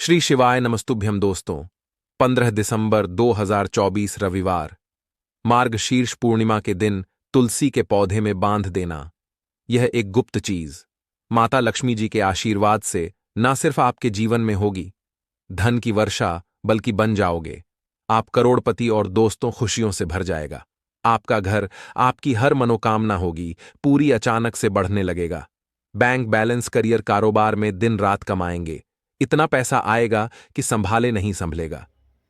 श्री शिवाय नमस्तुभ्यम दोस्तों। 15 दिसंबर 2024 रविवार, मार्गशीर्ष पूर्णिमा के दिन तुलसी के पौधे में बांध देना। यह एक गुप्त चीज माता लक्ष्मी जी के आशीर्वाद से न सिर्फ आपके जीवन में होगी धन की वर्षा, बल्कि बन जाओगे आप करोड़पति और दोस्तों खुशियों से भर जाएगा। आपका घर, आपकी हर मनोकामना होगी पूरी अचानक से बढ़ने लगेगा। बैंक बैलेंस, करियर, कारोबार में दिन रात कमाएंगे। इतना पैसा आएगा कि संभाले नहीं संभलेगा।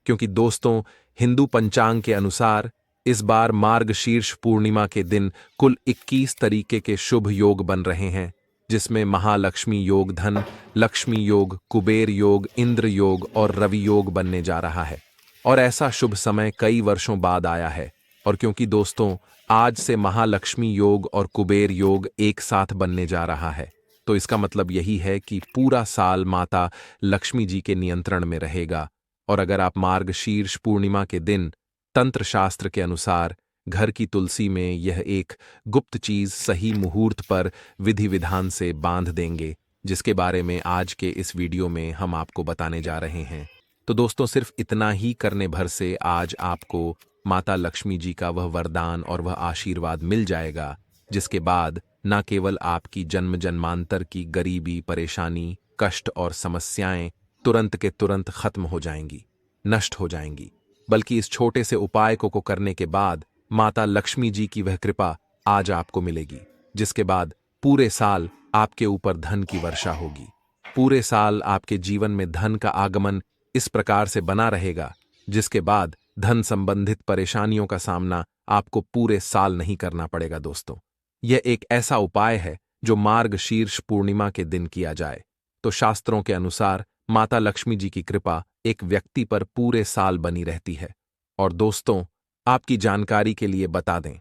क्योंकि दोस्तों, हिंदू पंचांग के अनुसार इस बार मार्गशीर्ष पूर्णिमा के दिन कुल 21 तरीके के शुभ योग बन रहे हैं, जिसमें महालक्ष्मी योग, धन लक्ष्मी योग, कुबेर योग, इंद्र योग और रवि योग बनने जा रहा है। और ऐसा शुभ समय कई वर्षों बाद आया है। और क्योंकि दोस्तों, आज से महालक्ष्मी योग और कुबेर योग एक साथ बनने जा रहा है, तो इसका मतलब यही है कि पूरा साल माता लक्ष्मी जी के नियंत्रण में रहेगा। और अगर आप मार्गशीर्ष पूर्णिमा के दिन तंत्र शास्त्र के अनुसार घर की तुलसी में यह एक गुप्त चीज सही मुहूर्त पर विधि विधान से बांध देंगे, जिसके बारे में आज के इस वीडियो में हम आपको बताने जा रहे हैं, तो दोस्तों सिर्फ इतना ही करने भर से आज आपको माता लक्ष्मी जी का वह वरदान और वह आशीर्वाद मिल जाएगा, जिसके बाद न केवल आपकी जन्म जन्मांतर की गरीबी, परेशानी, कष्ट और समस्याएं तुरंत के तुरंत खत्म हो जाएंगी, नष्ट हो जाएंगी, बल्कि इस छोटे से उपाय को करने के बाद माता लक्ष्मी जी की वह कृपा आज आपको मिलेगी, जिसके बाद पूरे साल आपके ऊपर धन की वर्षा होगी। पूरे साल आपके जीवन में धन का आगमन इस प्रकार से बना रहेगा, जिसके बाद धन संबंधित परेशानियों का सामना आपको पूरे साल नहीं करना पड़ेगा। दोस्तों, यह एक ऐसा उपाय है जो मार्गशीर्ष पूर्णिमा के दिन किया जाए तो शास्त्रों के अनुसार माता लक्ष्मी जी की कृपा एक व्यक्ति पर पूरे साल बनी रहती है। और दोस्तों, आपकी जानकारी के लिए बता दें,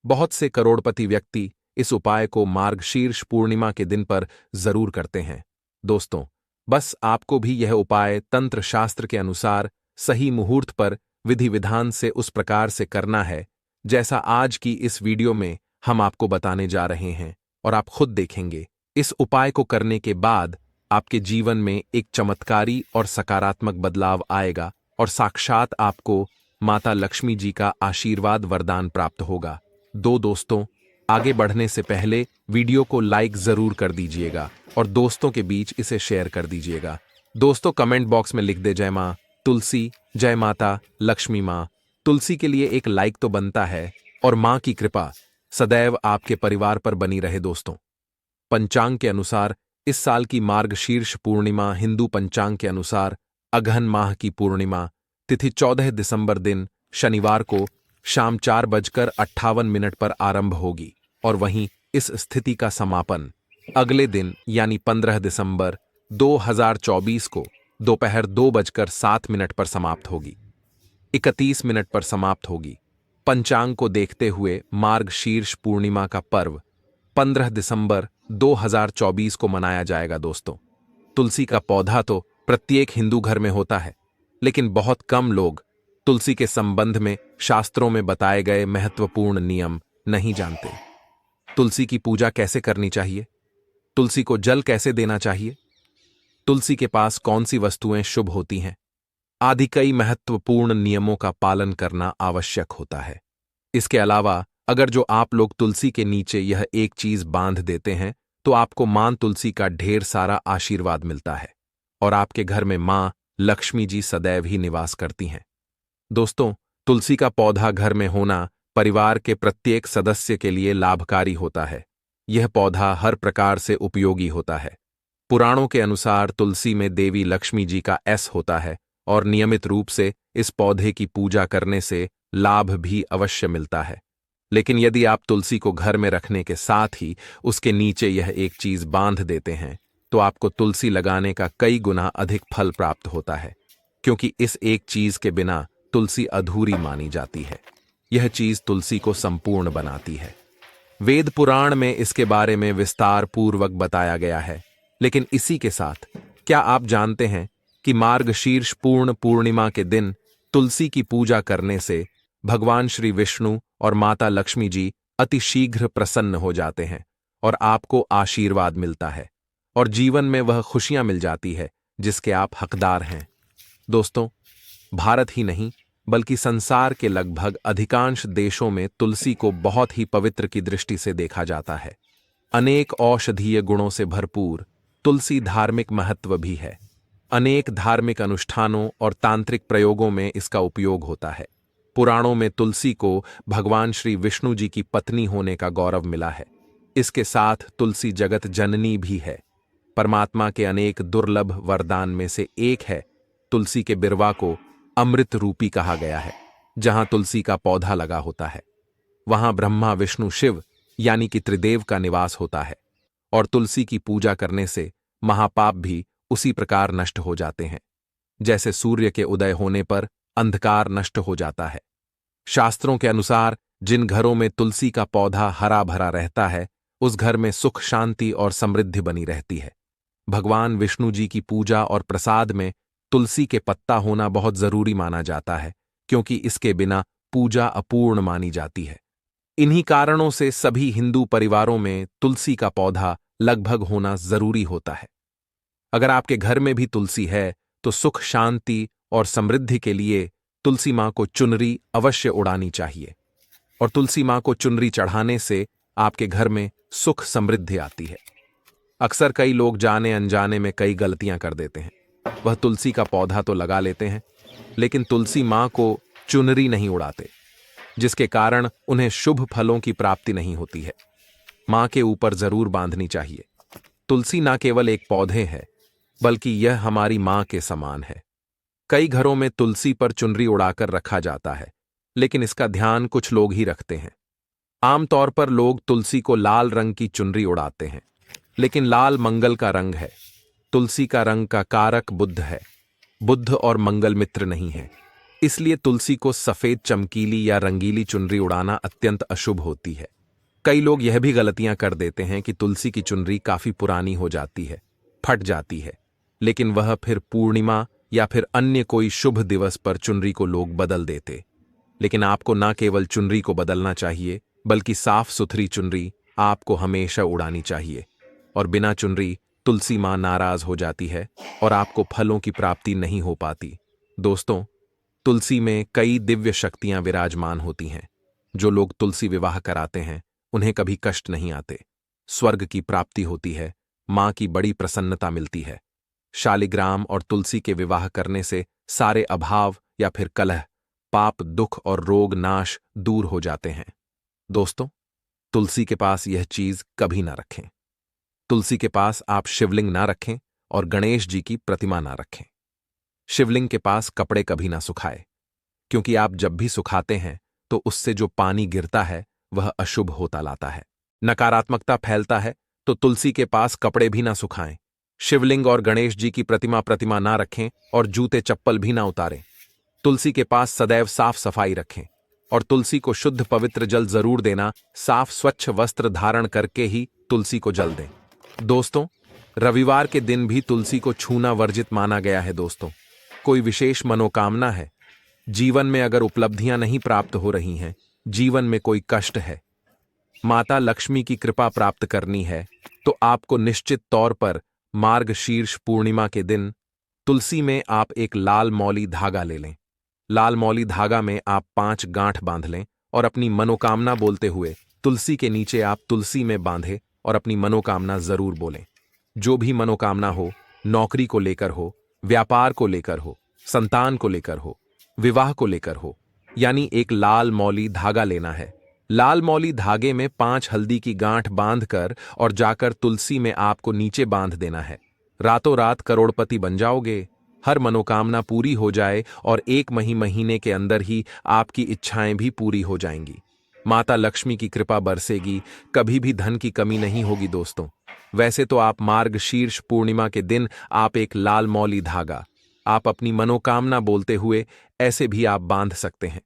बहुत से करोड़पति व्यक्ति इस उपाय को मार्गशीर्ष पूर्णिमा के दिन पर जरूर करते हैं। दोस्तों, बस आपको भी यह उपाय तंत्र शास्त्र के अनुसार सही मुहूर्त पर विधि विधान से उस प्रकार से करना है जैसा आज की इस वीडियो में हम आपको बताने जा रहे हैं। और आप खुद देखेंगे, इस उपाय को करने के बाद आपके जीवन में एक चमत्कारी और सकारात्मक बदलाव आएगा और साक्षात आपको माता लक्ष्मी जी का आशीर्वाद वरदान प्राप्त होगा। दोस्तों, आगे बढ़ने से पहले वीडियो को लाइक जरूर कर दीजिएगा और दोस्तों के बीच इसे शेयर कर दीजिएगा। दोस्तों, कमेंट बॉक्स में लिख दे जय मां तुलसी, जय माता लक्ष्मी मां। तुलसी के लिए एक लाइक तो बनता है और मां की कृपा सदैव आपके परिवार पर बनी रहे। दोस्तों, पंचांग के अनुसार इस साल की मार्गशीर्ष पूर्णिमा हिंदू पंचांग के अनुसार अगहन माह की पूर्णिमा तिथि 14 दिसंबर दिन शनिवार को शाम 4:58 पर आरंभ होगी और वहीं इस स्थिति का समापन अगले दिन यानी 15 दिसंबर 2024 को दोपहर 2:07 पर समाप्त होगी, 31 मिनट पर समाप्त होगी। पंचांग को देखते हुए मार्गशीर्ष पूर्णिमा का पर्व 15 दिसंबर 2024 को मनाया जाएगा। दोस्तों, तुलसी का पौधा तो प्रत्येक हिंदू घर में होता है, लेकिन बहुत कम लोग तुलसी के संबंध में शास्त्रों में बताए गए महत्वपूर्ण नियम नहीं जानते। तुलसी की पूजा कैसे करनी चाहिए, तुलसी को जल कैसे देना चाहिए, तुलसी के पास कौन सी वस्तुएं शुभ होती हैं आदि कई महत्वपूर्ण नियमों का पालन करना आवश्यक होता है। इसके अलावा अगर जो आप लोग तुलसी के नीचे यह एक चीज बांध देते हैं तो आपको मां तुलसी का ढेर सारा आशीर्वाद मिलता है और आपके घर में मां लक्ष्मी जी सदैव ही निवास करती हैं। दोस्तों, तुलसी का पौधा घर में होना परिवार के प्रत्येक सदस्य के लिए लाभकारी होता है। यह पौधा हर प्रकार से उपयोगी होता है। पुराणों के अनुसार तुलसी में देवी लक्ष्मी जी का ऐस होता है और नियमित रूप से इस पौधे की पूजा करने से लाभ भी अवश्य मिलता है। लेकिन यदि आप तुलसी को घर में रखने के साथ ही उसके नीचे यह एक चीज बांध देते हैं तो आपको तुलसी लगाने का कई गुना अधिक फल प्राप्त होता है, क्योंकि इस एक चीज के बिना तुलसी अधूरी मानी जाती है। यह चीज तुलसी को संपूर्ण बनाती है। वेद पुराण में इसके बारे में विस्तार पूर्वक बताया गया है। लेकिन इसी के साथ क्या आप जानते हैं कि मार्गशीर्ष पूर्ण पूर्णिमा के दिन तुलसी की पूजा करने से भगवान श्री विष्णु और माता लक्ष्मी जी अति शीघ्र प्रसन्न हो जाते हैं और आपको आशीर्वाद मिलता है और जीवन में वह खुशियां मिल जाती है जिसके आप हकदार हैं। दोस्तों, भारत ही नहीं बल्कि संसार के लगभग अधिकांश देशों में तुलसी को बहुत ही पवित्र की दृष्टि से देखा जाता है। अनेक औषधीय गुणों से भरपूर तुलसी धार्मिक महत्व भी है। अनेक धार्मिक अनुष्ठानों और तांत्रिक प्रयोगों में इसका उपयोग होता है। पुराणों में तुलसी को भगवान श्री विष्णु जी की पत्नी होने का गौरव मिला है। इसके साथ तुलसी जगत जननी भी है। परमात्मा के अनेक दुर्लभ वरदान में से एक है तुलसी के बिरवा को अमृत रूपी कहा गया है। जहां तुलसी का पौधा लगा होता है वहां ब्रह्मा विष्णु शिव यानी कि त्रिदेव का निवास होता है। और तुलसी की पूजा करने से महापाप भी उसी प्रकार नष्ट हो जाते हैं जैसे सूर्य के उदय होने पर अंधकार नष्ट हो जाता है। शास्त्रों के अनुसार जिन घरों में तुलसी का पौधा हरा भरा रहता है उस घर में सुख शांति और समृद्धि बनी रहती है। भगवान विष्णु जी की पूजा और प्रसाद में तुलसी के पत्ता होना बहुत जरूरी माना जाता है क्योंकि इसके बिना पूजा अपूर्ण मानी जाती है। इन्हीं कारणों से सभी हिंदू परिवारों में तुलसी का पौधा लगभग होना जरूरी होता है। अगर आपके घर में भी तुलसी है तो सुख शांति और समृद्धि के लिए तुलसी मां को चुनरी अवश्य उड़ानी चाहिए। और तुलसी मां को चुनरी चढ़ाने से आपके घर में सुख समृद्धि आती है। अक्सर कई लोग जाने अनजाने में कई गलतियां कर देते हैं। वह तुलसी का पौधा तो लगा लेते हैं लेकिन तुलसी मां को चुनरी नहीं उड़ाते, जिसके कारण उन्हें शुभ फलों की प्राप्ति नहीं होती है। मां के ऊपर जरूर बांधनी चाहिए। तुलसी ना केवल एक पौधे है बल्कि यह हमारी मां के समान है। कई घरों में तुलसी पर चुनरी उड़ाकर रखा जाता है लेकिन इसका ध्यान कुछ लोग ही रखते हैं। आमतौर पर लोग तुलसी को लाल रंग की चुनरी उड़ाते हैं लेकिन लाल मंगल का रंग है। तुलसी का रंग का कारक बुध है। बुध और मंगल मित्र नहीं है, इसलिए तुलसी को सफेद चमकीली या रंगीली चुनरी उड़ाना अत्यंत अशुभ होती है। कई लोग यह भी गलतियां कर देते हैं कि तुलसी की चुनरी काफी पुरानी हो जाती है, फट जाती है, लेकिन वह फिर पूर्णिमा या फिर अन्य कोई शुभ दिवस पर चुनरी को लोग बदल देते। लेकिन आपको न केवल चुनरी को बदलना चाहिए बल्कि साफ सुथरी चुनरी आपको हमेशा उड़ानी चाहिए। और बिना चुनरी तुलसी मां नाराज हो जाती है और आपको फलों की प्राप्ति नहीं हो पाती। दोस्तों, तुलसी में कई दिव्य शक्तियां विराजमान होती हैं। जो लोग तुलसी विवाह कराते हैं उन्हें कभी कष्ट नहीं आते, स्वर्ग की प्राप्ति होती है, मां की बड़ी प्रसन्नता मिलती है। शालिग्राम और तुलसी के विवाह करने से सारे अभाव या फिर कलह, पाप, दुख और रोग नाश दूर हो जाते हैं। दोस्तों, तुलसी के पास यह चीज कभी ना रखें। तुलसी के पास आप शिवलिंग ना रखें और गणेश जी की प्रतिमा ना रखें। शिवलिंग के पास कपड़े कभी ना सुखाए क्योंकि आप जब भी सुखाते हैं तो उससे जो पानी गिरता है वह अशुभ होता लाता है, नकारात्मकता फैलता है। तो तुलसी के पास कपड़े भी ना सुखाएं। शिवलिंग और गणेश जी की प्रतिमा ना रखें और जूते चप्पल भी ना उतारें। तुलसी के पास सदैव साफ सफाई रखें और तुलसी को शुद्ध पवित्र जल जरूर देना। साफ स्वच्छ वस्त्र धारण करके ही तुलसी को जल दें। दोस्तों, रविवार के दिन भी तुलसी को छूना वर्जित माना गया है। दोस्तों, कोई विशेष मनोकामना है, जीवन में अगर उपलब्धियां नहीं प्राप्त हो रही हैं, जीवन में कोई कष्ट है, माता लक्ष्मी की कृपा प्राप्त करनी है, तो आपको निश्चित तौर पर मार्गशीर्ष पूर्णिमा के दिन तुलसी में आप एक लाल मौली धागा ले लें। लाल मौली धागा में आप 5 गांठ बांध लें और अपनी मनोकामना बोलते हुए तुलसी के नीचे आप तुलसी में बांधे और अपनी मनोकामना जरूर बोलें। जो भी मनोकामना हो, नौकरी को लेकर हो, व्यापार को लेकर हो, संतान को लेकर हो, विवाह को लेकर हो, यानी एक लाल मौली धागा लेना है। लाल मौली धागे में 5 हल्दी की गांठ बांधकर और जाकर तुलसी में आपको नीचे बांध देना है। रातों रात करोड़पति बन जाओगे, हर मनोकामना पूरी हो जाए और 1 महीने के अंदर ही आपकी इच्छाएं भी पूरी हो जाएंगी। माता लक्ष्मी की कृपा बरसेगी, कभी भी धन की कमी नहीं होगी। दोस्तों, वैसे तो आप मार्गशीर्ष पूर्णिमा के दिन आप एक लाल मौली धागा आप अपनी मनोकामना बोलते हुए ऐसे भी आप बांध सकते हैं।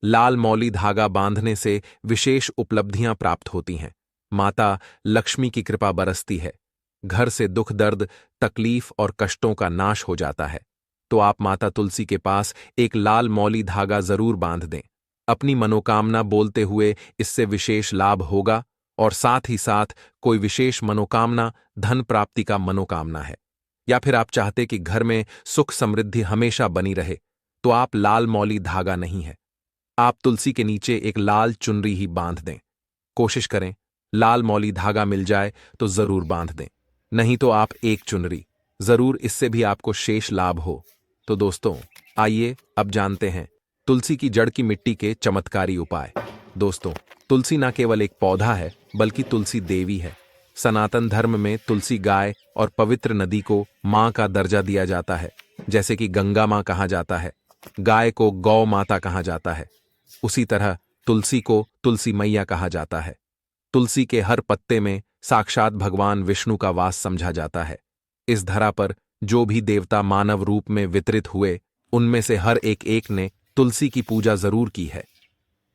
लाल मौली धागा बांधने से विशेष उपलब्धियां प्राप्त होती हैं, माता लक्ष्मी की कृपा बरसती है, घर से दुख दर्द तकलीफ और कष्टों का नाश हो जाता है। तो आप माता तुलसी के पास एक लाल मौली धागा जरूर बांध दें। अपनी मनोकामना बोलते हुए इससे विशेष लाभ होगा और साथ ही साथ कोई विशेष मनोकामना धन प्राप्ति का मनोकामना है या फिर आप चाहते कि घर में सुख समृद्धि हमेशा बनी रहे, तो आप लाल मौली धागा नहीं है, आप तुलसी के नीचे एक लाल चुनरी ही बांध दें। कोशिश करें लाल मौली धागा मिल जाए तो जरूर बांध दें, नहीं तो आप एक चुनरी जरूर, इससे भी आपको शेष लाभ हो। तो दोस्तों आइए अब जानते हैं तुलसी की जड़ की मिट्टी के चमत्कारी उपाय। दोस्तों तुलसी न केवल एक पौधा है बल्कि तुलसी देवी है। सनातन धर्म में तुलसी गाय और पवित्र नदी को मां का दर्जा दिया जाता है। जैसे कि गंगा मां कहा जाता है, गाय को गौ माता कहा जाता है, उसी तरह तुलसी को तुलसी मैया कहा जाता है। तुलसी के हर पत्ते में साक्षात भगवान विष्णु का वास समझा जाता है। इस धरा पर जो भी देवता मानव रूप में वितरित हुए, उनमें से हर एक ने तुलसी की पूजा जरूर की है।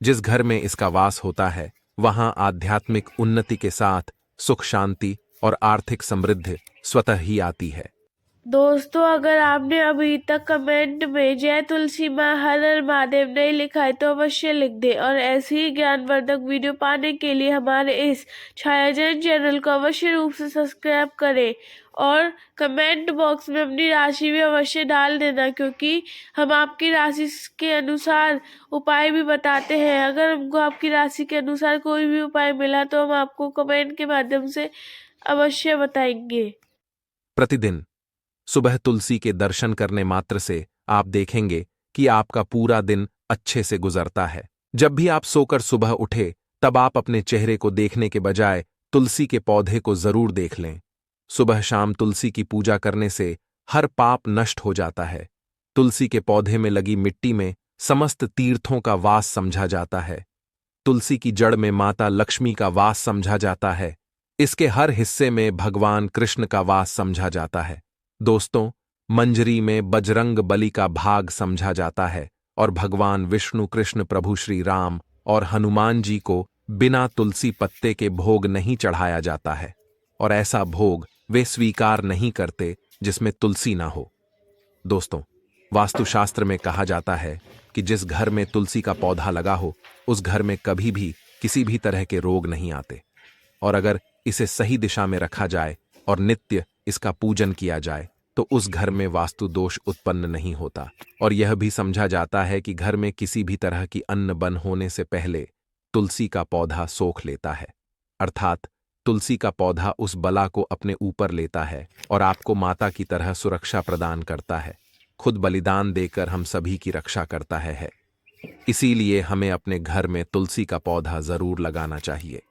जिस घर में इसका वास होता है वहां आध्यात्मिक उन्नति के साथ सुख शांति और आर्थिक समृद्धि स्वतः ही आती है। दोस्तों अगर आपने अभी तक कमेंट में जय तुलसी माँ हर हर महादेव नहीं लिखा है तो अवश्य लिख दें, और ऐसी ही ज्ञानवर्धक वीडियो पाने के लिए हमारे इस छायाजन चैनल को अवश्य रूप से सब्सक्राइब करें और कमेंट बॉक्स में अपनी राशि भी अवश्य डाल देना, क्योंकि हम आपकी राशि के अनुसार उपाय भी बताते हैं। अगर हमको आपकी राशि के अनुसार कोई भी उपाय मिला तो हम आपको कमेंट के माध्यम से अवश्य बताएंगे। प्रतिदिन सुबह तुलसी के दर्शन करने मात्र से आप देखेंगे कि आपका पूरा दिन अच्छे से गुजरता है। जब भी आप सोकर सुबह उठे तब आप अपने चेहरे को देखने के बजाय तुलसी के पौधे को जरूर देख लें। सुबह शाम तुलसी की पूजा करने से हर पाप नष्ट हो जाता है। तुलसी के पौधे में लगी मिट्टी में समस्त तीर्थों का वास समझा जाता है। तुलसी की जड़ में माता लक्ष्मी का वास समझा जाता है। इसके हर हिस्से में भगवान कृष्ण का वास समझा जाता है। दोस्तों मंजरी में बजरंग बली का भाग समझा जाता है और भगवान विष्णु कृष्ण प्रभु श्री राम और हनुमान जी को बिना तुलसी पत्ते के भोग नहीं चढ़ाया जाता है, और ऐसा भोग वे स्वीकार नहीं करते जिसमें तुलसी ना हो। दोस्तों वास्तुशास्त्र में कहा जाता है कि जिस घर में तुलसी का पौधा लगा हो उस घर में कभी भी किसी भी तरह के रोग नहीं आते, और अगर इसे सही दिशा में रखा जाए और नित्य इसका पूजन किया जाए तो उस घर में वास्तु दोष उत्पन्न नहीं होता। और यह भी समझा जाता है कि घर में किसी भी तरह की अन्न बन होने से पहले तुलसी का पौधा सोख लेता है, अर्थात तुलसी का पौधा उस बला को अपने ऊपर लेता है और आपको माता की तरह सुरक्षा प्रदान करता है। खुद बलिदान देकर हम सभी की रक्षा करता है। इसीलिए हमें अपने घर में तुलसी का पौधा जरूर लगाना चाहिए।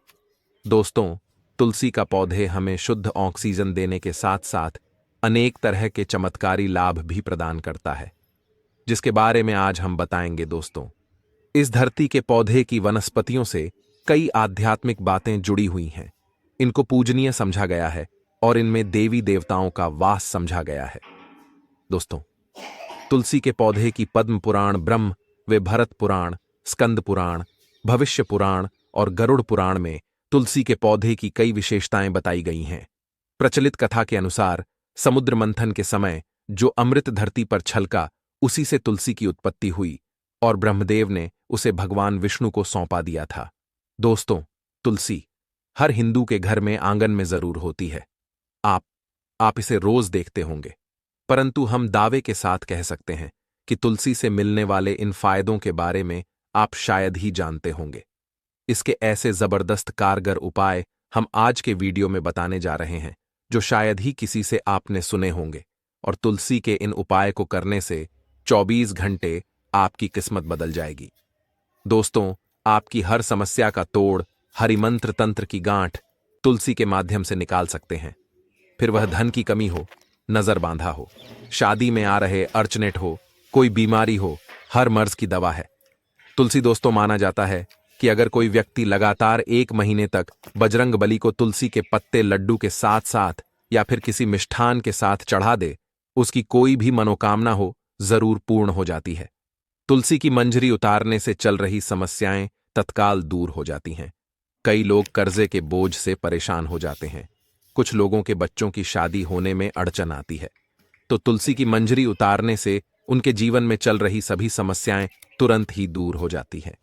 दोस्तों तुलसी का पौधे हमें शुद्ध ऑक्सीजन देने के साथ साथ अनेक तरह के चमत्कारी लाभ भी प्रदान करता है, जिसके बारे में आज हम बताएंगे। दोस्तों इस धरती के पौधे की वनस्पतियों से कई आध्यात्मिक बातें जुड़ी हुई हैं। इनको पूजनीय समझा गया है और इनमें देवी देवताओं का वास समझा गया है। दोस्तों तुलसी के पौधे की पद्म पुराण, ब्रह्म व भरत पुराण, स्कंद पुराण, भविष्य पुराण और गरुड़ पुराण में तुलसी के पौधे की कई विशेषताएं बताई गई हैं। प्रचलित कथा के अनुसार समुद्र मंथन के समय जो अमृत धरती पर छलका, उसी से तुलसी की उत्पत्ति हुई और ब्रह्मदेव ने उसे भगवान विष्णु को सौंपा दिया था। दोस्तों तुलसी हर हिंदू के घर में आंगन में जरूर होती है। आप इसे रोज देखते होंगे, परंतु हम दावे के साथ कह सकते हैं कि तुलसी से मिलने वाले इन फायदों के बारे में आप शायद ही जानते होंगे। इसके ऐसे जबरदस्त कारगर उपाय हम आज के वीडियो में बताने जा रहे हैं जो शायद ही किसी से आपने सुने होंगे, और तुलसी के इन उपाय को करने से 24 घंटे आपकी किस्मत बदल जाएगी। दोस्तों आपकी हर समस्या का तोड़ हरिमंत्र तंत्र की गांठ तुलसी के माध्यम से निकाल सकते हैं। फिर वह धन की कमी हो, नजर बांधा हो, शादी में आ रहे अर्चनेट हो, कोई बीमारी हो, हर मर्ज की दवा है। तुलसी दोस्तों माना जाता है कि अगर कोई व्यक्ति लगातार 1 महीने तक बजरंग बली को तुलसी के पत्ते लड्डू के साथ साथ या फिर किसी मिष्ठान के साथ चढ़ा दे, उसकी कोई भी मनोकामना हो जरूर पूर्ण हो जाती है। तुलसी की मंजरी उतारने से चल रही समस्याएं तत्काल दूर हो जाती हैं। कई लोग कर्जे के बोझ से परेशान हो जाते हैं। कुछ लोगों के बच्चों की शादी होने में अड़चन आती है, तो तुलसी की मंजरी उतारने से उनके जीवन में चल रही सभी समस्याएं तुरंत ही दूर हो जाती हैं।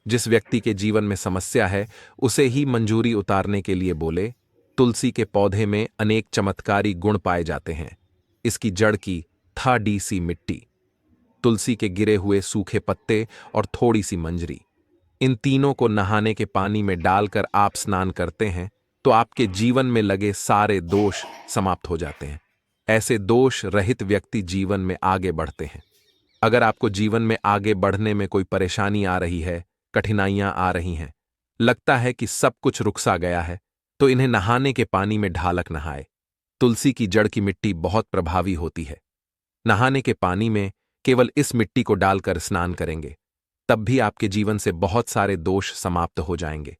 जिस व्यक्ति के जीवन में समस्या है उसे ही मंजूरी उतारने के लिए बोले। तुलसी के पौधे में अनेक चमत्कारी गुण पाए जाते हैं। इसकी जड़ की थोड़ी सी मिट्टी, तुलसी के गिरे हुए सूखे पत्ते और थोड़ी सी मंजरी, इन तीनों को नहाने के पानी में डालकर आप स्नान करते हैं तो आपके जीवन में लगे सारे दोष समाप्त हो जाते हैं। ऐसे दोष रहित व्यक्ति जीवन में आगे बढ़ते हैं। अगर आपको जीवन में आगे बढ़ने में कोई परेशानी आ रही है, कठिनाइयां आ रही हैं, लगता है कि सब कुछ रुकसा गया है, तो इन्हें नहाने के पानी में ढालक नहाए। तुलसी की जड़ की मिट्टी बहुत प्रभावी होती है। नहाने के पानी में केवल इस मिट्टी को डालकर स्नान करेंगे, तब भी आपके जीवन से बहुत सारे दोष समाप्त हो जाएंगे।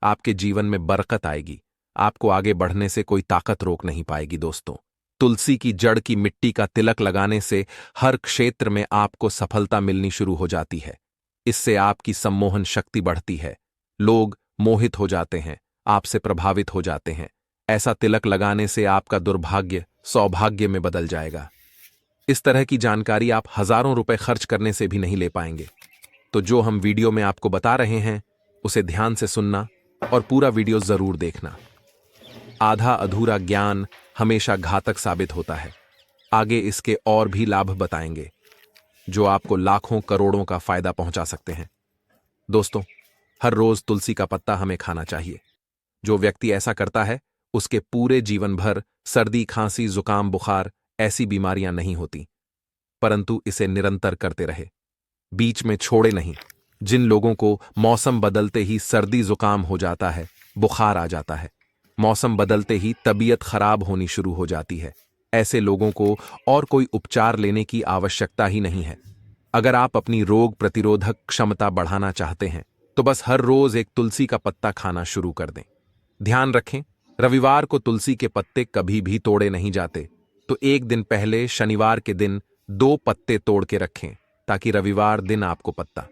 आपके जीवन में बरकत आएगी। आपको आगे बढ़ने से कोई ताकत रोक नहीं पाएगी। दोस्तों, तुलसी की जड़ की मिट्टी का तिलक लगाने से हर क्षेत्र में आपको सफलता मिलनी शुरू हो जाती है। इससे आपकी सम्मोहन शक्ति बढ़ती है। लोग मोहित हो जाते हैं, आपसे प्रभावित हो जाते हैं। ऐसा तिलक लगाने से आपका दुर्भाग्य सौभाग्य में बदल जाएगा। इस तरह की जानकारी आप हजारों रुपए खर्च करने से भी नहीं ले पाएंगे। तो जो हम वीडियो में आपको बता रहे हैं उसे ध्यान से सुनना और पूरा वीडियो जरूर देखना। आधा अधूरा ज्ञान हमेशा घातक साबित होता है। आगे इसके और भी लाभ बताएंगे जो आपको लाखों करोड़ों का फायदा पहुंचा सकते हैं। दोस्तों, हर रोज तुलसी का पत्ता हमें खाना चाहिए। जो व्यक्ति ऐसा करता है उसके पूरे जीवन भर सर्दी, खांसी, जुकाम, बुखार ऐसी बीमारियां नहीं होती, परंतु इसे निरंतर करते रहे, बीच में छोड़े नहीं। जिन लोगों को मौसम बदलते ही सर्दी जुकाम हो जाता है, बुखार आ जाता है, मौसम बदलते ही तबीयत खराब होनी शुरू हो जाती है, ऐसे लोगों को और कोई उपचार लेने की आवश्यकता ही नहीं है। अगर आप अपनी रोग प्रतिरोधक क्षमता बढ़ाना चाहते हैं तो बस हर रोज एक तुलसी का पत्ता खाना शुरू कर दें। ध्यान रखें, रविवार को तुलसी के पत्ते कभी भी तोड़े नहीं जाते, तो एक दिन पहले शनिवार के दिन 2 पत्ते तोड़ के रखें ताकि रविवार दिन आपको पत्ता।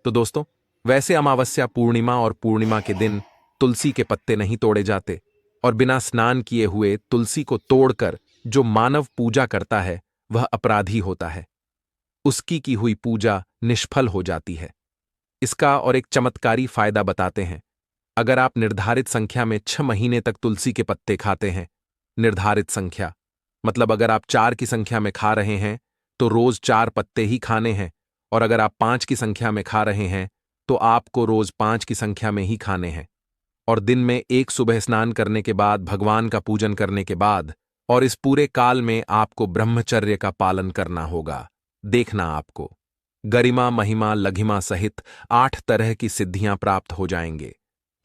तो दोस्तों, वैसे अमावस्या, पूर्णिमा और पूर्णिमा के दिन तुलसी के पत्ते नहीं तोड़े जाते, और बिना स्नान किए हुए तुलसी को तोड़कर जो मानव पूजा करता है वह अपराधी होता है। उसकी की हुई पूजा निष्फल हो जाती है। इसका और एक चमत्कारी फायदा बताते हैं। अगर आप निर्धारित संख्या में 6 महीने तक तुलसी के पत्ते खाते हैं, निर्धारित संख्या मतलब अगर आप 4 की संख्या में खा रहे हैं तो रोज 4 पत्ते ही खाने हैं, और अगर आप 5 की संख्या में खा रहे हैं तो आपको रोज 5 की संख्या में ही खाने हैं, और दिन में एक सुबह स्नान करने के बाद, भगवान का पूजन करने के बाद, और इस पूरे काल में आपको ब्रह्मचर्य का पालन करना होगा। देखना, आपको गरिमा, महिमा, लघिमा सहित 8 तरह की सिद्धियां प्राप्त हो जाएंगे।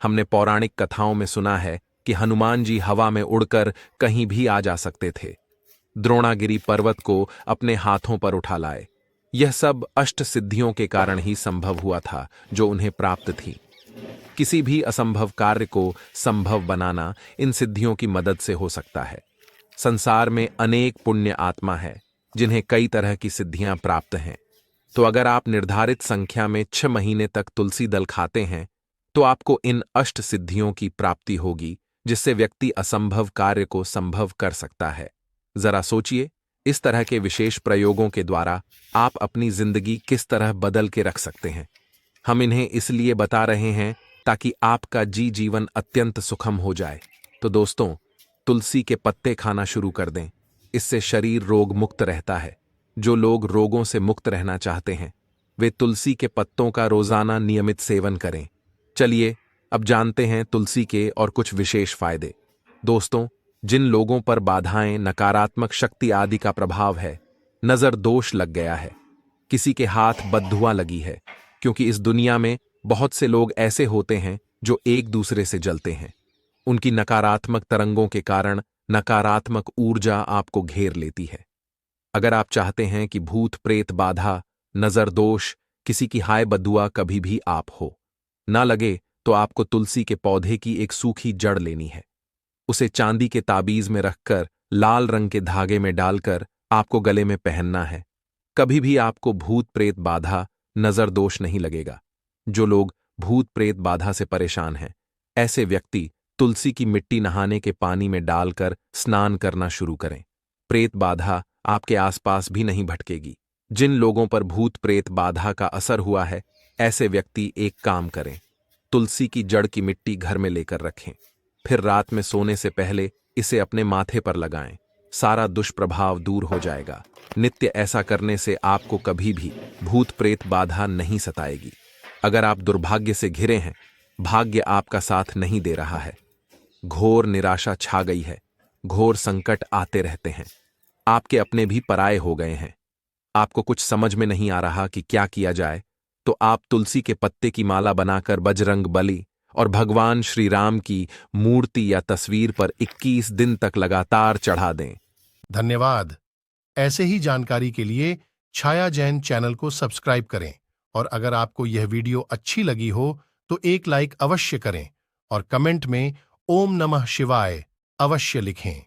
हमने पौराणिक कथाओं में सुना है कि हनुमान जी हवा में उड़कर कहीं भी आ जा सकते थे, द्रोणागिरी पर्वत को अपने हाथों पर उठा लाए। यह सब अष्ट सिद्धियों के कारण ही संभव हुआ था जो उन्हें प्राप्त थी। किसी भी असंभव कार्य को संभव बनाना इन सिद्धियों की मदद से हो सकता है। संसार में अनेक पुण्य आत्मा है जिन्हें कई तरह की सिद्धियां प्राप्त हैं। तो अगर आप निर्धारित संख्या में 6 महीने तक तुलसी दल खाते हैं तो आपको इन अष्ट सिद्धियों की प्राप्ति होगी, जिससे व्यक्ति असंभव कार्य को संभव कर सकता है। जरा सोचिए, इस तरह के विशेष प्रयोगों के द्वारा आप अपनी जिंदगी किस तरह बदल के रख सकते हैं। हम इन्हें इसलिए बता रहे हैं ताकि आपका जीवन अत्यंत सुखम हो जाए। तो दोस्तों, तुलसी के पत्ते खाना शुरू कर दें। इससे शरीर रोग मुक्त रहता है। जो लोग रोगों से मुक्त रहना चाहते हैं वे तुलसी के पत्तों का रोजाना नियमित सेवन करें। चलिए अब जानते हैं तुलसी के और कुछ विशेष फायदे। दोस्तों, जिन लोगों पर बाधाएं, नकारात्मक शक्ति आदि का प्रभाव है, नजर दोष लग गया है, किसी के हाथ बद्दुआ लगी है, क्योंकि इस दुनिया में बहुत से लोग ऐसे होते हैं जो एक दूसरे से जलते हैं। उनकी नकारात्मक तरंगों के कारण नकारात्मक ऊर्जा आपको घेर लेती है। अगर आप चाहते हैं कि भूत प्रेत बाधा, नजर दोष, किसी की हाय बद्दुआ कभी भी आप हो ना लगे, तो आपको तुलसी के पौधे की एक सूखी जड़ लेनी है। उसे चांदी के ताबीज में रखकर लाल रंग के धागे में डालकर आपको गले में पहनना है। कभी भी आपको भूत प्रेत बाधा, नजर दोष नहीं लगेगा। जो लोग भूत प्रेत बाधा से परेशान हैं, ऐसे व्यक्ति तुलसी की मिट्टी नहाने के पानी में डालकर स्नान करना शुरू करें। प्रेत बाधा आपके आसपास भी नहीं भटकेगी। जिन लोगों पर भूत प्रेत बाधा का असर हुआ है, ऐसे व्यक्ति एक काम करें, तुलसी की जड़ की मिट्टी घर में लेकर रखें, फिर रात में सोने से पहले इसे अपने माथे पर लगाएं। सारा दुष्प्रभाव दूर हो जाएगा। नित्य ऐसा करने से आपको कभी भी भूत प्रेत बाधा नहीं सताएगी। अगर आप दुर्भाग्य से घिरे हैं, भाग्य आपका साथ नहीं दे रहा है, घोर निराशा छा गई है, घोर संकट आते रहते हैं, आपके अपने भी पराये हो गए हैं, आपको कुछ समझ में नहीं आ रहा कि क्या किया जाए, तो आप तुलसी के पत्ते की माला बनाकर बजरंग बली और भगवान श्री राम की मूर्ति या तस्वीर पर 21 दिन तक लगातार चढ़ा दें। धन्यवाद। ऐसे ही जानकारी के लिए छाया जैन चैनल को सब्सक्राइब करें और अगर आपको यह वीडियो अच्छी लगी हो तो एक लाइक अवश्य करें और कमेंट में ओम नमः शिवाय अवश्य लिखें।